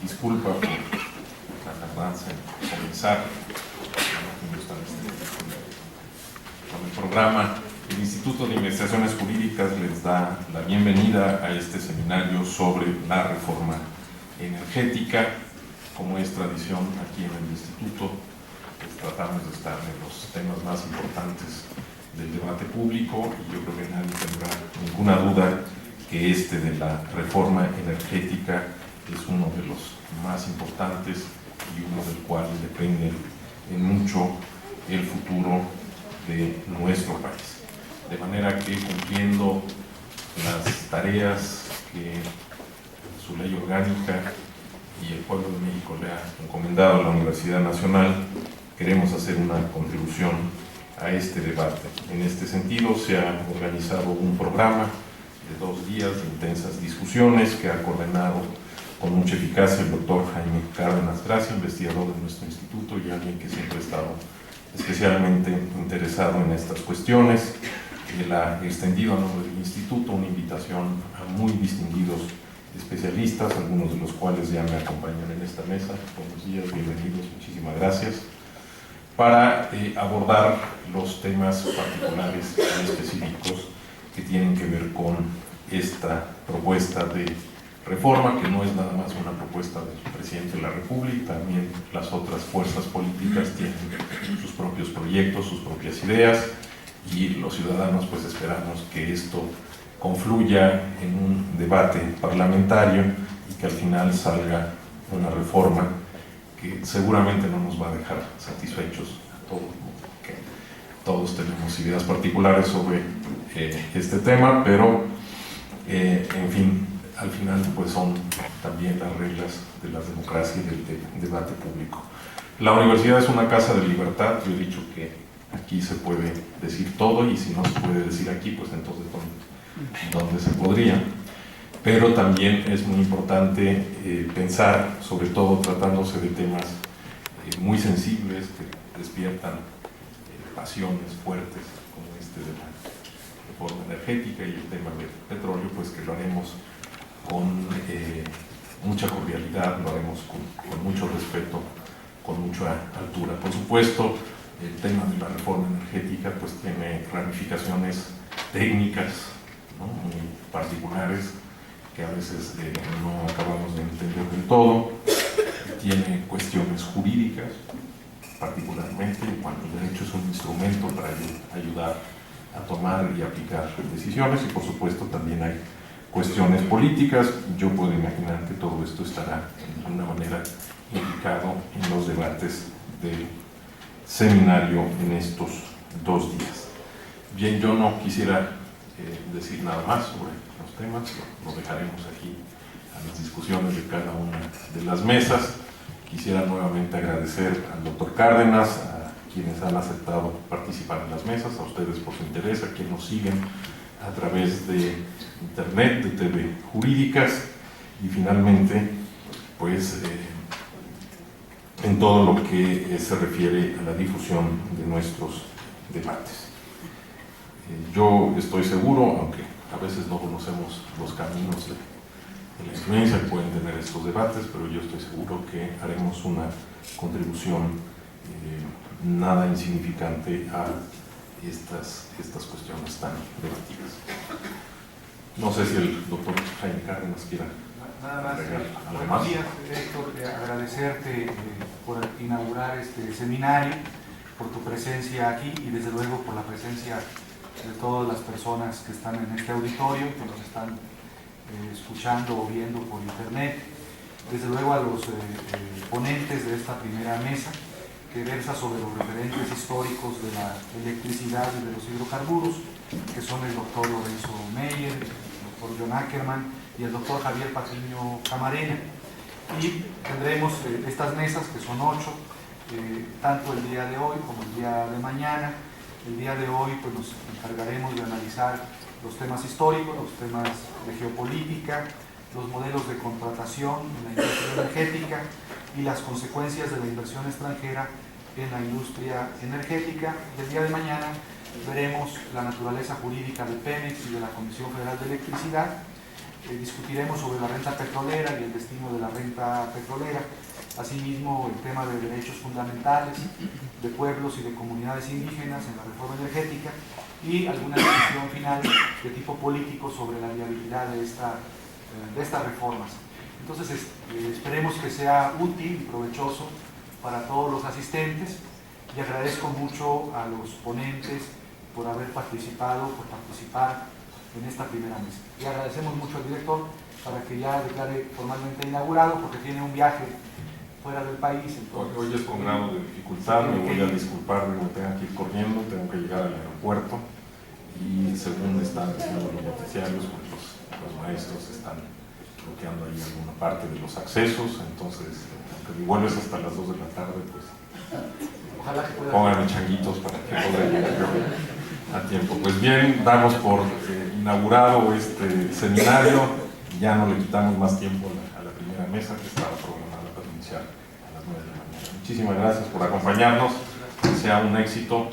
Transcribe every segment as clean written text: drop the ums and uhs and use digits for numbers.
disculpa por la tardanza en comenzar con el programa. El Instituto de Investigaciones Jurídicas les da la bienvenida a este seminario sobre la reforma energética. Como es tradición aquí en el Instituto, pues tratamos de estar en los temas más importantes del debate público, y yo creo que nadie tendrá ninguna duda que este de la reforma energética es uno de los más importantes y uno del cual depende en mucho el futuro de nuestro país. De manera que, cumpliendo las tareas que su ley orgánica y el pueblo de México le ha encomendado a la Universidad Nacional, queremos hacer una contribución a este debate. En este sentido, se ha organizado un programa de 2 días de intensas discusiones que ha coordinado con mucha eficacia el doctor Jaime Cárdenas Gracia, investigador de nuestro instituto y alguien que siempre ha estado especialmente interesado en estas cuestiones. Él ha extendido a nombre del instituto una invitación a muy distinguidos especialistas, algunos de los cuales ya me acompañan en esta mesa. Buenos días, bienvenidos, muchísimas gracias, para abordar los temas particulares y específicos que tienen que ver con esta propuesta de reforma, que no es nada más una propuesta del presidente de la República. También las otras fuerzas políticas tienen sus propios proyectos, sus propias ideas, y los ciudadanos pues esperamos que esto confluya en un debate parlamentario y que al final salga una reforma que seguramente no nos va a dejar satisfechos a todos, porque todos tenemos ideas particulares sobre este tema, pero en fin, al final pues son también las reglas de la democracia y del debate público. La universidad es una casa de libertad. Yo he dicho que aquí se puede decir todo, y si no se puede decir aquí, pues entonces ¿dónde se podría? Pero también es muy importante pensar, sobre todo tratándose de temas muy sensibles que despiertan pasiones fuertes, como este de la reforma energética y el tema del petróleo, pues que lo haremos con mucha cordialidad, lo haremos con mucho respeto, con mucha altura. Por supuesto, el tema de la reforma energética pues tiene ramificaciones técnicas, ¿no?, muy particulares, que a veces no acabamos de entender del todo. Tiene cuestiones jurídicas, particularmente cuando el derecho es un instrumento para ayudar a tomar y aplicar decisiones, y por supuesto también hay cuestiones políticas. Yo puedo imaginar que todo esto estará de alguna manera implicado en los debates del seminario en estos 2 días. Bien, yo no quisiera decir nada más sobre los temas, lo dejaremos aquí a las discusiones de cada una de las mesas. Quisiera nuevamente agradecer al doctor Cárdenas, a quienes han aceptado participar en las mesas, a ustedes por su interés, a quienes nos siguen a través de internet, de TV Jurídicas, y finalmente pues en todo lo que se refiere a la difusión de nuestros debates. Yo estoy seguro, aunque a veces no conocemos los caminos de la influencia que pueden tener estos debates, pero yo estoy seguro que haremos una contribución nada insignificante a estas cuestiones tan debatidas. No sé si el doctor Jaime Cárdenas quiera agregar algo más. Buenos días, Héctor, agradecerte por inaugurar este seminario, por tu presencia aquí y desde luego por la presencia de todas las personas que están en este auditorio, que nos están escuchando o viendo por internet. Desde luego a los ponentes de esta primera mesa, que versa sobre los referentes históricos de la electricidad y de los hidrocarburos, que son el doctor Lorenzo Meyer, el doctor John Ackerman y el doctor Javier Patiño Camarena. Y tendremos estas mesas, que son 8, tanto el día de hoy como el día de mañana. El día de hoy pues nos encargaremos de analizar los temas históricos, los temas de geopolítica, los modelos de contratación en la industria energética y las consecuencias de la inversión extranjera en la industria energética. El día de mañana veremos la naturaleza jurídica de Pemex y de la Comisión Federal de Electricidad, discutiremos sobre la renta petrolera y el destino de la renta petrolera, asimismo el tema de derechos fundamentales de pueblos y de comunidades indígenas en la reforma energética y alguna discusión final de tipo político sobre la viabilidad de estas reformas. Entonces esperemos que sea útil y provechoso para todos los asistentes y agradezco mucho a los ponentes por haber participado, por participar en esta primera mesa. Y agradecemos mucho al director para que ya declare formalmente inaugurado porque tiene un viaje fuera del país. Entonces, hoy es con grado de dificultad, me voy a disculpar de que tenga que ir corriendo, tengo que llegar al aeropuerto y según están diciendo los noticiarios, pues los maestros están bloqueando ahí alguna parte de los accesos, entonces aunque mi vuelo es hasta las 2 de la tarde, pues ojalá que pueda pónganme changuitos para que pueda llegar a tiempo. Pues bien, damos por inaugurado este seminario, ya no le quitamos más tiempo a la primera mesa que estaba programada para iniciar a las 9 de la mañana. Muchísimas gracias por acompañarnos, que sea un éxito.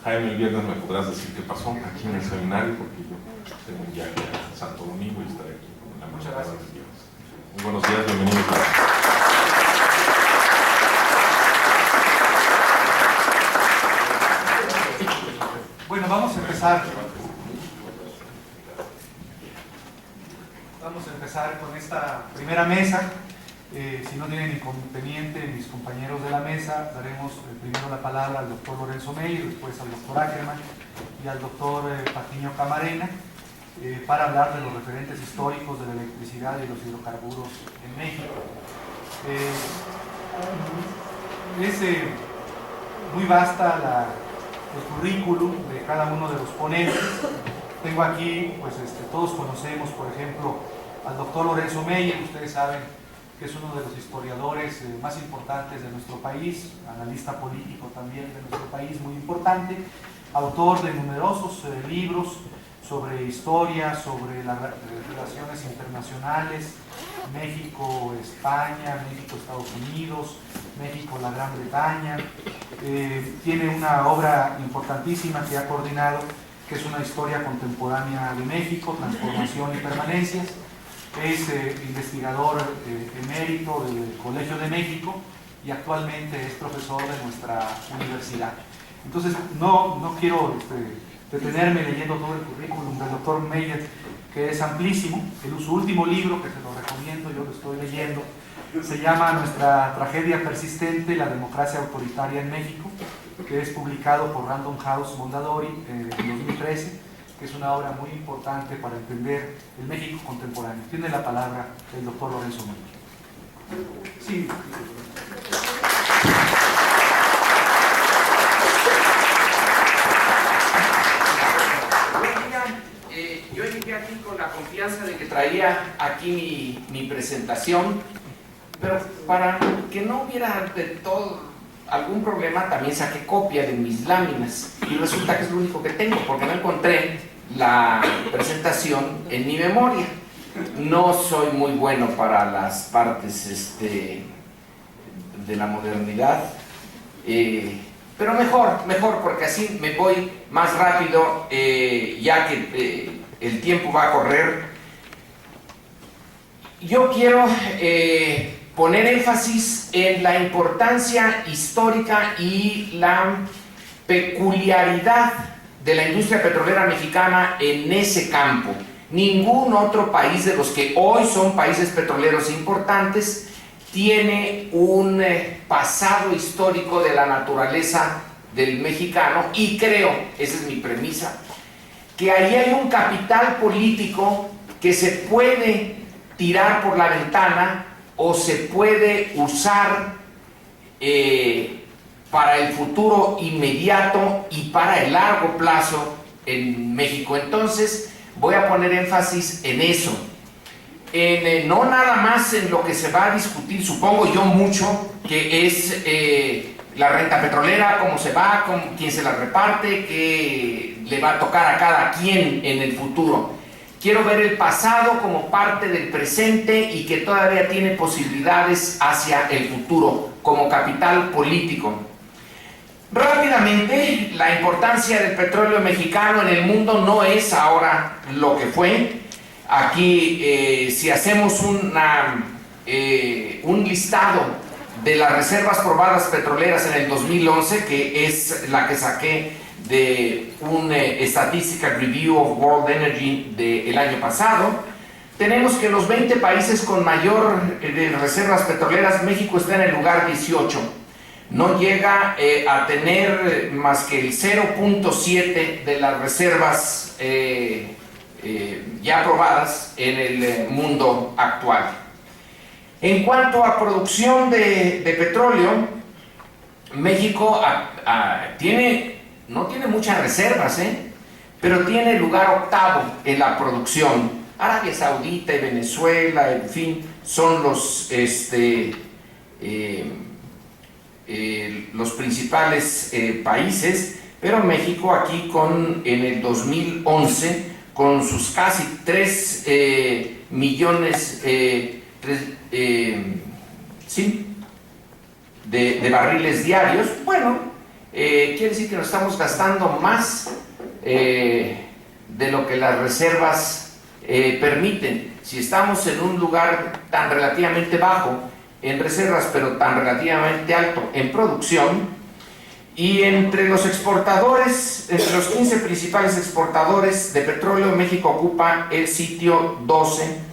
Jaime, el viernes me podrás decir qué pasó aquí en el seminario, porque yo tengo un viaje a Santo Domingo y estaré aquí con la Muchas gracias. Muy buenos días, bienvenidos. Bueno, vamos a empezar con esta primera mesa. Si no tienen inconveniente mis compañeros de la mesa, daremos primero la palabra al doctor Lorenzo Meyer, después al doctor Ackerman y al doctor Patiño Camarena para hablar de los referentes históricos de la electricidad y los hidrocarburos en México. Es muy vasta el currículum de cada uno de los ponentes. Tengo aquí, pues todos conocemos, por ejemplo, al doctor Lorenzo Meyer. Ustedes saben que es uno de los historiadores más importantes de nuestro país, analista político también de nuestro país, muy importante, autor de numerosos libros sobre historia, sobre las relaciones internacionales, México-España, México-Estados Unidos, México-la Gran Bretaña. Tiene una obra importantísima que ha coordinado, que es una historia contemporánea de México, transformación y permanencias. Es investigador emérito del Colegio de México y actualmente es profesor de nuestra universidad. Entonces, no quiero detenerme leyendo todo el currículum del doctor Meyer, que es amplísimo. Su último libro, que se lo recomiendo, yo lo estoy leyendo, se llama Nuestra tragedia persistente, la democracia autoritaria en México, que es publicado por Random House Mondadori en 2013, que es una obra muy importante para entender el México contemporáneo. Tiene la palabra el doctor Lorenzo Meyer. Sí. Yo llegué aquí con la confianza de que traía aquí mi presentación, pero para que no hubiera de todo algún problema, también saqué copia de mis láminas y resulta que es lo único que tengo, porque no encontré la presentación en mi memoria. No soy muy bueno para las partes de la modernidad, pero mejor porque así me voy más rápido, ya que el tiempo va a correr. Yo quiero poner énfasis en la importancia histórica y la peculiaridad de la industria petrolera mexicana en ese campo. Ningún otro país de los que hoy son países petroleros importantes tiene un pasado histórico de la naturaleza del mexicano, y creo, esa es mi premisa, que ahí hay un capital político que se puede tirar por la ventana o se puede usar para el futuro inmediato y para el largo plazo en México. Entonces voy a poner énfasis en eso, no nada más en lo que se va a discutir, supongo yo mucho, que es la renta petrolera, cómo se va, quién se la reparte, qué le va a tocar a cada quien en el futuro. Quiero ver el pasado como parte del presente y que todavía tiene posibilidades hacia el futuro como capital político. Rápidamente, la importancia del petróleo mexicano en el mundo no es ahora lo que fue. Aquí, si hacemos un listado de las reservas probadas petroleras en el 2011, que es la que saqué de un Statistical Review of World Energy del año pasado, tenemos que los 20 países con mayor reservas petroleras, México está en el lugar 18. No llega a tener más que el 0.7 de las reservas ya probadas en el mundo actual. En cuanto a producción de petróleo, México no tiene muchas reservas, pero tiene el lugar octavo en la producción. Arabia Saudita y Venezuela, en fin, son los principales países, pero México aquí en el 2011, con sus casi 3 millones de barriles diarios, bueno, quiere decir que nos estamos gastando más de lo que las reservas permiten. Si estamos en un lugar tan relativamente bajo en reservas, pero tan relativamente alto en producción, y entre los exportadores, entre los 15 principales exportadores de petróleo, México ocupa el sitio 12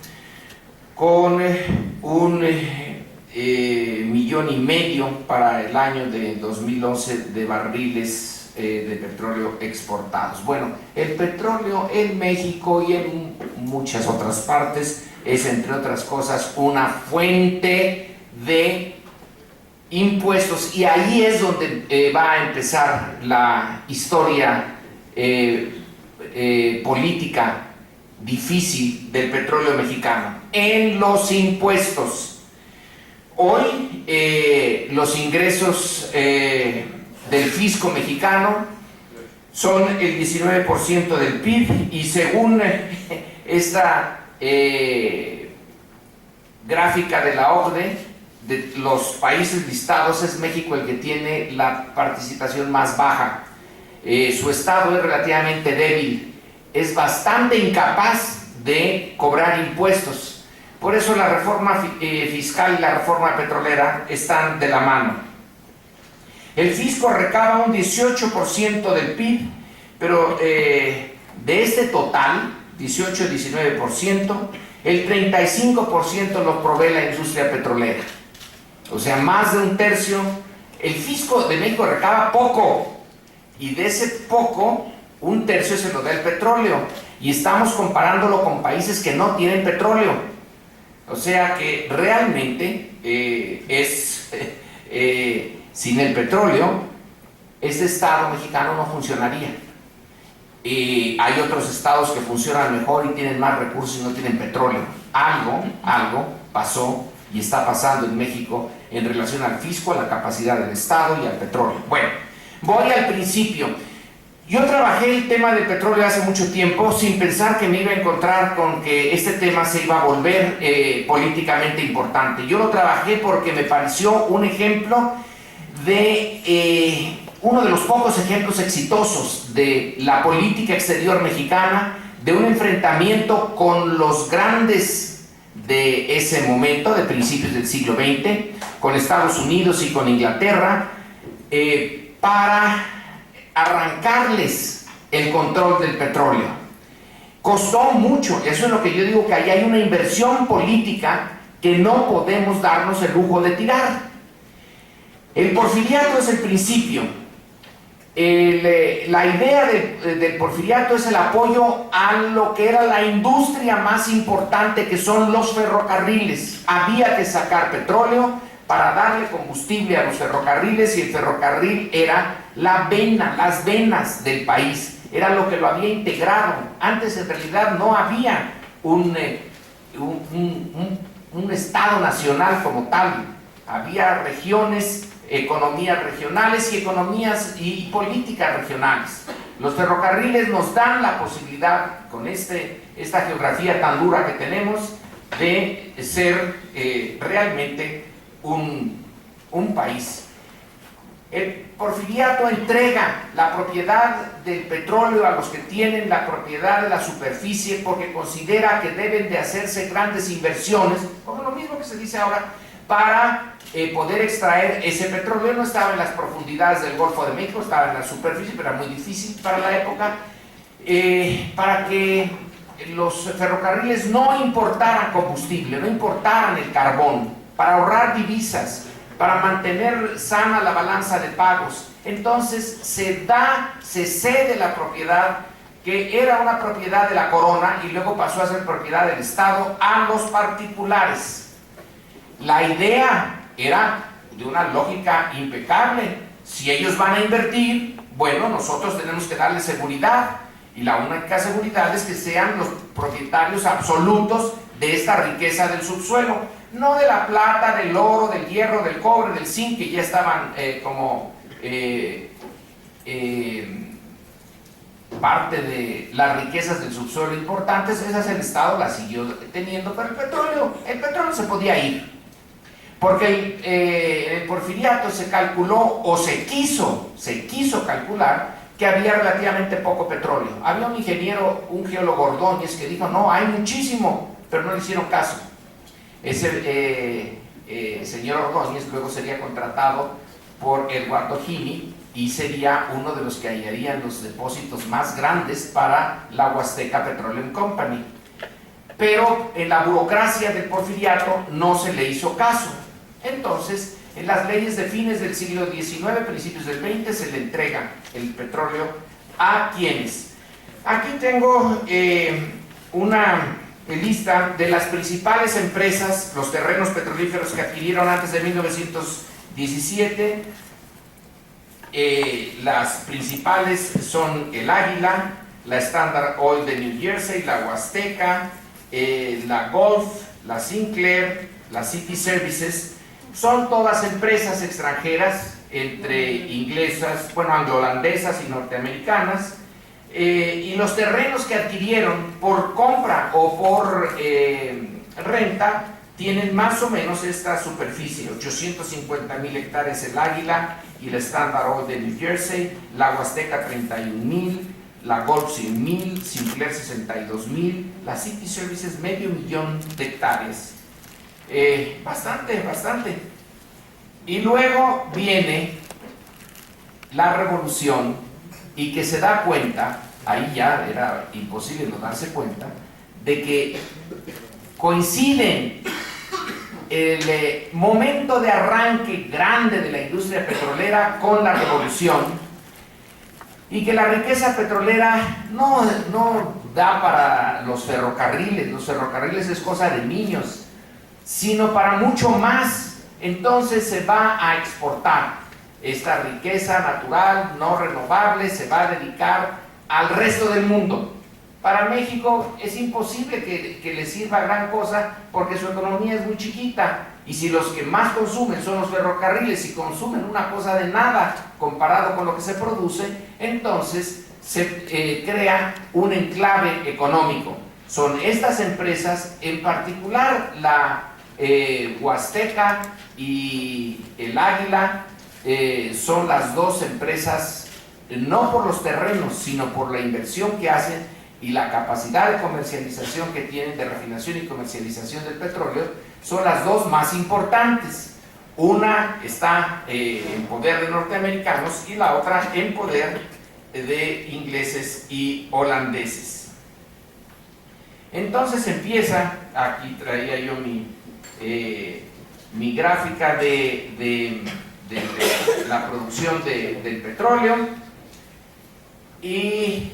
con 1,5 millones para el año de 2011 de barriles de petróleo exportados. Bueno, el petróleo en México y en muchas otras partes es, entre otras cosas, una fuente de impuestos, y ahí es donde va a empezar la historia política difícil del petróleo mexicano, en los impuestos. Hoy los ingresos del fisco mexicano son el 19% del PIB, y según esta gráfica de la OCDE, de los países listados, es México el que tiene la participación más baja. Su estado es relativamente débil, es bastante incapaz de cobrar impuestos. Por eso la reforma fiscal y la reforma petrolera están de la mano. El fisco recaba un 18% del PIB, pero de este total, 18-19%, el 35% lo provee la industria petrolera. O sea, más de un tercio. El fisco de México recaba poco, y de ese poco, un tercio se lo da el petróleo, y estamos comparándolo con países que no tienen petróleo. O sea que realmente sin el petróleo, este estado mexicano no funcionaría. Hay otros estados que funcionan mejor y tienen más recursos y no tienen petróleo. Algo pasó y está pasando en México en relación al fisco, a la capacidad del estado y al petróleo. Bueno, voy al principio. Yo trabajé el tema del petróleo hace mucho tiempo sin pensar que me iba a encontrar con que este tema se iba a volver políticamente importante. Yo lo trabajé porque me pareció un ejemplo de uno de los pocos ejemplos exitosos de la política exterior mexicana, de un enfrentamiento con los grandes de ese momento, de principios del siglo XX, con Estados Unidos y con Inglaterra, para arrancarles el control del petróleo. Costó mucho, eso es lo que yo digo, que ahí hay una inversión política que no podemos darnos el lujo de tirar. El porfiriato es el principio. La idea del porfiriato es el apoyo a lo que era la industria más importante, que son los ferrocarriles. Había que sacar petróleo para darle combustible a los ferrocarriles, y el ferrocarril era la vena, las venas del país, era lo que lo había integrado. Antes en realidad no había un estado nacional como tal, había regiones, economías regionales y economías y políticas regionales. Los ferrocarriles nos dan la posibilidad, con esta geografía tan dura que tenemos, de ser realmente un país. El Porfiriato entrega la propiedad del petróleo a los que tienen la propiedad de la superficie porque considera que deben de hacerse grandes inversiones, como lo mismo que se dice ahora, para poder extraer ese petróleo. No estaba en las profundidades del Golfo de México, estaba en la superficie, pero era muy difícil para la época, para que los ferrocarriles no importaran combustible, no importaran el carbón, para ahorrar divisas, para mantener sana la balanza de pagos. Entonces se cede la propiedad, que era una propiedad de la corona y luego pasó a ser propiedad del Estado, a los particulares. La idea era de una lógica impecable. Si ellos van a invertir, bueno, nosotros tenemos que darles seguridad, y la única seguridad es que sean los propietarios absolutos de esta riqueza del subsuelo, no de la plata, del oro, del hierro, del cobre, del zinc, que ya estaban parte de las riquezas del subsuelo importantes. Esas el Estado las siguió teniendo, pero el petróleo se podía ir, porque en el Porfiriato se calculó, o se quiso calcular, que había relativamente poco petróleo. Había un ingeniero, un geólogo, Ordóñez, que dijo, no, hay muchísimo, pero no le hicieron caso. Ese señor Ordóñez luego sería contratado por Eduardo Gini y sería uno de los que hallarían los depósitos más grandes para la Huasteca Petroleum Company. Pero en la burocracia del Porfiriato no se le hizo caso. Entonces, en las leyes de fines del siglo XIX, principios del XX, se le entrega el petróleo a quienes. Aquí tengo una lista de las principales empresas, los terrenos petrolíferos que adquirieron antes de 1917. Las principales son el Águila, la Standard Oil de New Jersey, la Huasteca, la Gulf, la Sinclair, la City Services. Son todas empresas extranjeras, entre inglesas, bueno, anglo-holandesas y norteamericanas, y los terrenos que adquirieron por compra o por renta tienen más o menos esta superficie: 850,000 hectáreas el Águila y la Standard Oil de New Jersey, la Huasteca 31,000, la Gulf 100,000, Sinclair 62,000, la City Services 500,000 de hectáreas. Bastante. Y luego viene la revolución, y que se da cuenta, ahí ya era imposible no darse cuenta, de que coinciden el momento de arranque grande de la industria petrolera con la revolución, y que la riqueza petrolera no da para los ferrocarriles es cosa de niños, sino para mucho más. Entonces se va a exportar esta riqueza natural, no renovable, se va a dedicar al resto del mundo. Para México es imposible que le sirva gran cosa, porque su economía es muy chiquita, y si los que más consumen son los ferrocarriles y consumen una cosa de nada comparado con lo que se produce, entonces se crea un enclave económico. Son estas empresas, en particular la Huasteca y el Águila, son las dos empresas, no por los terrenos, sino por la inversión que hacen y la capacidad de comercialización que tienen, de refinación y comercialización del petróleo, son las dos más importantes. Una está en poder de norteamericanos y la otra en poder de ingleses y holandeses. Entonces empieza, aquí traía yo mi gráfica de la producción del petróleo, y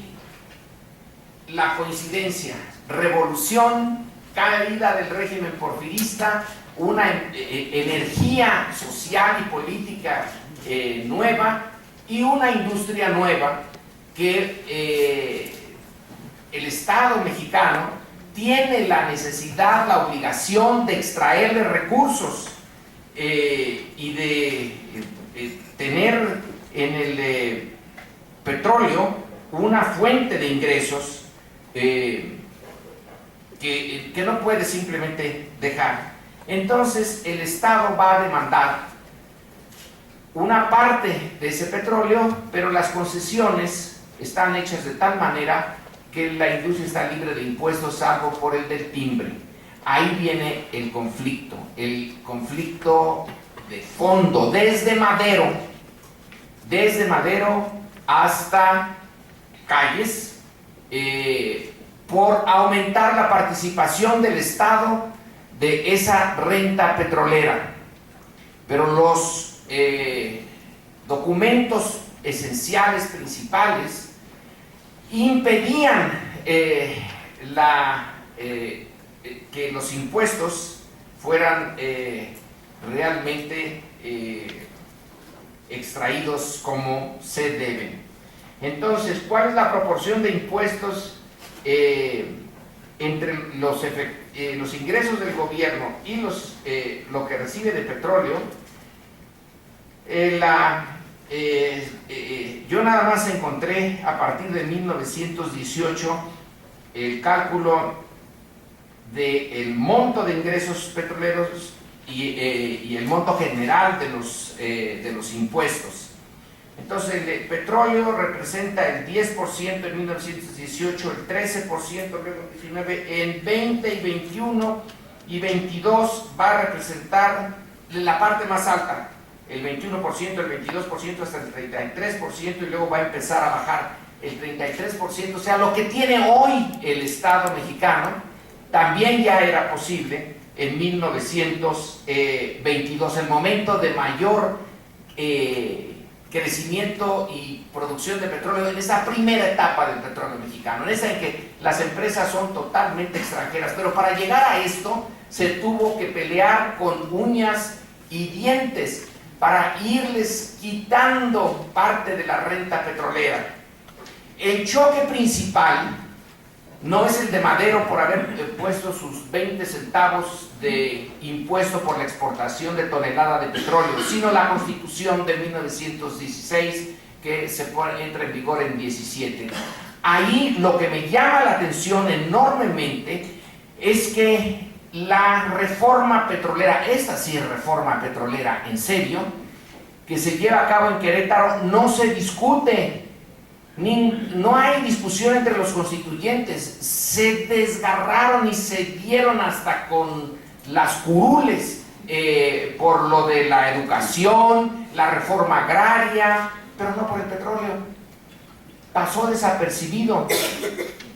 la coincidencia: revolución, caída del régimen porfirista, una energía social y política nueva, y una industria nueva que el Estado mexicano tiene la necesidad, la obligación de extraerle recursos y de tener en el petróleo una fuente de ingresos que no puede simplemente dejar. Entonces el Estado va a demandar una parte de ese petróleo, pero las concesiones están hechas de tal manera que la industria está libre de impuestos, salvo por el del timbre. Ahí viene el conflicto de fondo, desde Madero hasta Calles, por aumentar la participación del Estado de esa renta petrolera. Pero los documentos esenciales, principales, impedían que los impuestos fueran realmente extraídos como se deben. Entonces, ¿cuál es la proporción de impuestos entre los ingresos del gobierno y lo que recibe de petróleo? Yo nada más encontré a partir de 1918 el cálculo del monto de ingresos petroleros y el monto general de los impuestos. Entonces el petróleo representa el 10% en 1918, el 13% en 1919, en 20 y 21 y 22 va a representar la parte más alta, el 21%, el 22% hasta el 33%, y luego va a empezar a bajar el 33%, o sea, lo que tiene hoy el Estado mexicano también ya era posible en 1922, el momento de mayor crecimiento y producción de petróleo en esa primera etapa del petróleo mexicano, en esa en que las empresas son totalmente extranjeras. Pero para llegar a esto se tuvo que pelear con uñas y dientes para irles quitando parte de la renta petrolera. El choque principal no es el de Madero por haber puesto sus 20 centavos de impuesto por la exportación de tonelada de petróleo, sino la Constitución de 1916 que entra en vigor en 17. Ahí lo que me llama la atención enormemente es que la reforma petrolera, esta sí es reforma petrolera en serio, que se lleva a cabo en Querétaro, no se discute. No hay discusión entre los constituyentes, se desgarraron y se dieron hasta con las curules por lo de la educación, la reforma agraria, pero no por el petróleo. Pasó desapercibido.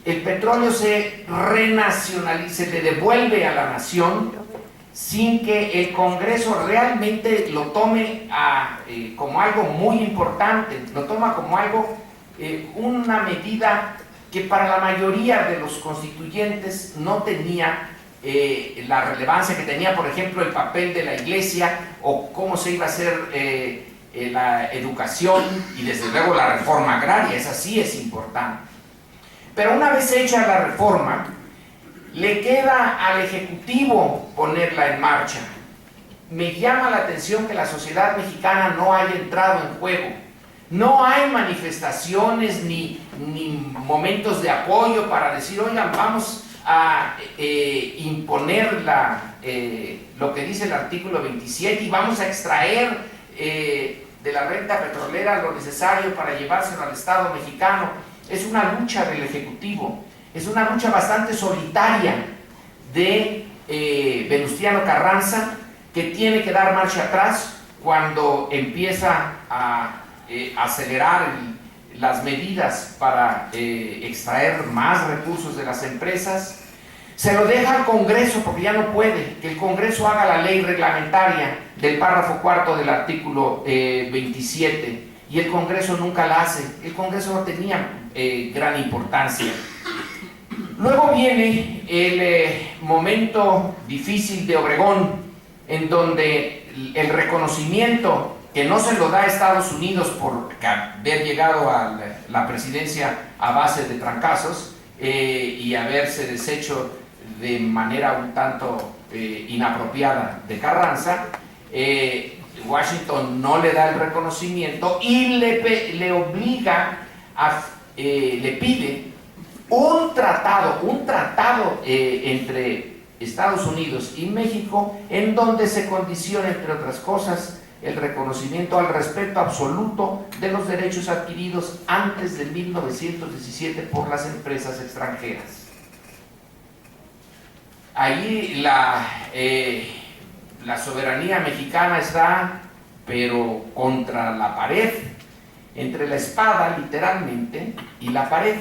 El petróleo se renacionaliza, se le devuelve a la nación sin que el Congreso realmente lo tome como algo muy importante, lo toma como algo una medida que para la mayoría de los constituyentes no tenía la relevancia que tenía, por ejemplo, el papel de la iglesia o cómo se iba a hacer la educación y desde luego la reforma agraria. Esa sí es importante. Pero una vez hecha la reforma, le queda al Ejecutivo ponerla en marcha. Me llama la atención que la sociedad mexicana no haya entrado en juego. No hay manifestaciones ni momentos de apoyo para decir, oigan, vamos a imponer lo que dice el artículo 27 y vamos a extraer de la renta petrolera lo necesario para llevárselo al Estado mexicano. Es una lucha del Ejecutivo, es una lucha bastante solitaria de Venustiano Carranza, que tiene que dar marcha atrás cuando empieza a acelerar las medidas para extraer más recursos de las empresas. Se lo deja al Congreso porque ya no puede, que el Congreso haga la ley reglamentaria del párrafo cuarto del artículo 27, y el Congreso nunca la hace. El Congreso no tenía gran importancia. Luego viene el momento difícil de Obregón, en donde el reconocimiento que no se lo da a Estados Unidos por haber llegado a la presidencia a base de trancazos y haberse deshecho de manera un tanto inapropiada de Carranza, Washington no le da el reconocimiento y le obliga le pide un tratado entre Estados Unidos y México, en donde se condiciona, entre otras cosas, el reconocimiento al respeto absoluto de los derechos adquiridos antes de 1917 por las empresas extranjeras. Ahí la soberanía mexicana está, pero contra la pared, entre la espada literalmente y la pared.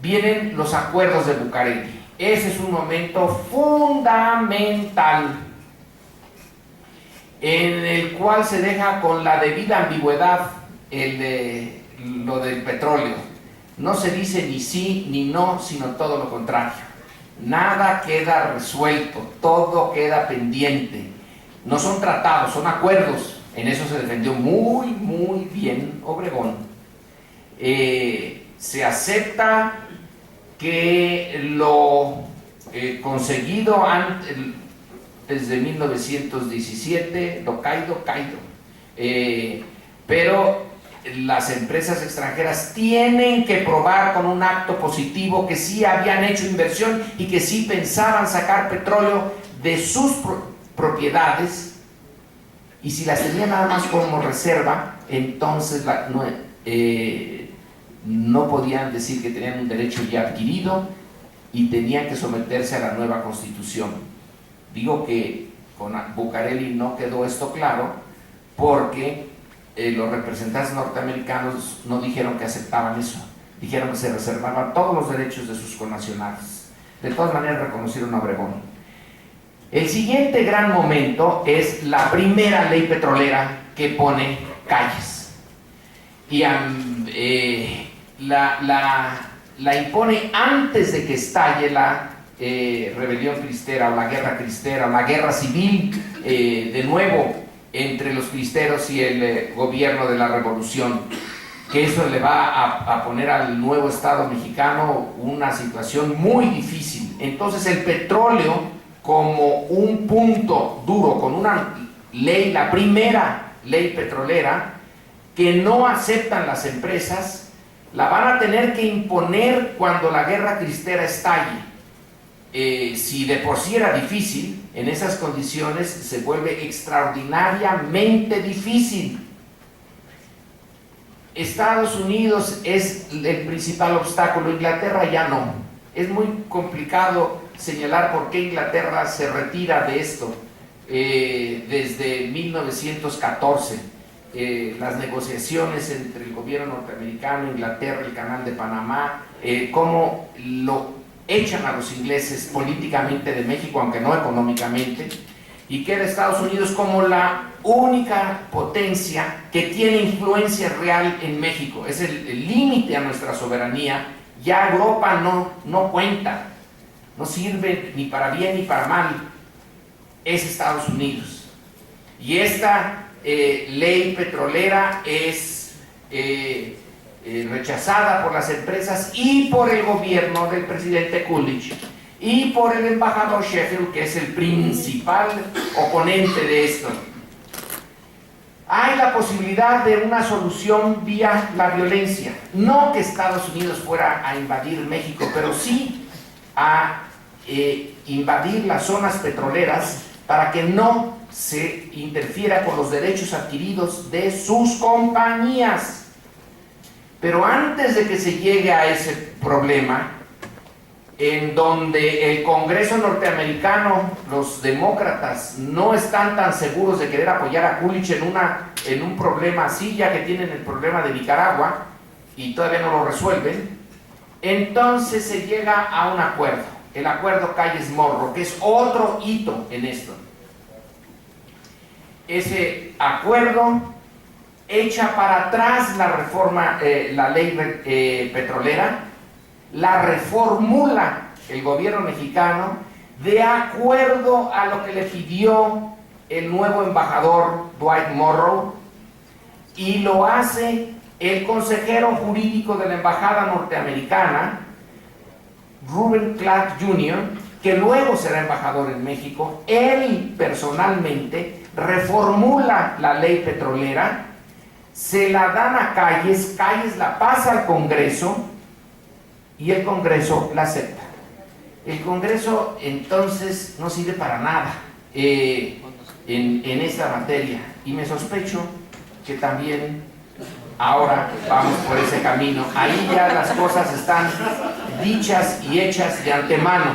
Vienen los acuerdos de Bucareli. Ese es un momento fundamental en el cual se deja con la debida ambigüedad lo del petróleo. No se dice ni sí ni no, sino todo lo contrario. Nada queda resuelto, todo queda pendiente. No son tratados, son acuerdos. En eso se defendió muy, muy bien Obregón. Se acepta que lo conseguido desde 1917, lo caído, pero las empresas extranjeras tienen que probar con un acto positivo que sí habían hecho inversión y que sí pensaban sacar petróleo de sus propiedades, y si las tenían nada más como reserva, entonces no podían decir que tenían un derecho ya adquirido y tenían que someterse a la nueva constitución. Digo que con Bucareli no quedó esto claro porque los representantes norteamericanos no dijeron que aceptaban eso, dijeron que se reservaban todos los derechos de sus connacionales. De todas maneras reconocieron a Obregón. El siguiente gran momento es la primera ley petrolera que pone calles. Y la impone antes de que estalle la rebelión cristera o la guerra cristera, la guerra civil de nuevo entre los cristeros y el gobierno de la revolución, que eso le va a poner al nuevo Estado mexicano una situación muy difícil. Entonces el petróleo como un punto duro, con una ley, la primera ley petrolera, que no aceptan las empresas, la van a tener que imponer cuando la guerra cristera estalle. Si de por sí era difícil, en esas condiciones se vuelve extraordinariamente difícil. Estados Unidos es el principal obstáculo, Inglaterra ya no. Es muy complicado señalar por qué Inglaterra se retira de esto desde 1914. Las negociaciones entre el gobierno norteamericano, Inglaterra, el Canal de Panamá, cómo lo echan a los ingleses políticamente de México, aunque no económicamente, y queda Estados Unidos como la única potencia que tiene influencia real en México. Es el límite a nuestra soberanía. Ya Europa no cuenta, no sirve ni para bien ni para mal, es Estados Unidos. Y esta ley petrolera es rechazada por las empresas y por el gobierno del presidente Coolidge y por el embajador Sheffield, que es el principal oponente de esto. Hay la posibilidad de una solución vía la violencia, no que Estados Unidos fuera a invadir México, pero sí a invadir las zonas petroleras para que no se interfiera con los derechos adquiridos de sus compañías. Pero antes de que se llegue a ese problema, en donde el Congreso norteamericano, los demócratas, no están tan seguros de querer apoyar a Coolidge en un problema así, ya que tienen el problema de Nicaragua y todavía no lo resuelven, entonces se llega a un acuerdo, el acuerdo Calles-Morro, que es otro hito en esto. Ese acuerdo echa para atrás la reforma, la ley petrolera, la reformula el gobierno mexicano de acuerdo a lo que le pidió el nuevo embajador Dwight Morrow, y lo hace el consejero jurídico de la embajada norteamericana, Reuben Clark Jr., que luego será embajador en México. Él personalmente reformula la ley petrolera, se la dan a Calles, Calles la pasa al Congreso y el Congreso la acepta. El Congreso entonces no sirve para nada. en esta materia, y me sospecho que también ahora vamos por ese camino. Ahí ya las cosas están dichas y hechas de antemano,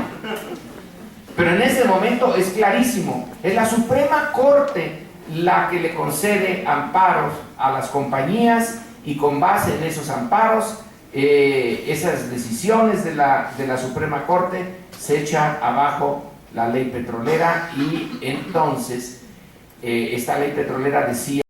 pero en este momento es clarísimo, es la Suprema Corte la que le concede amparos a las compañías, y con base en esos amparos, esas decisiones de la Suprema Corte, se echa abajo la ley petrolera, y entonces esta ley petrolera decía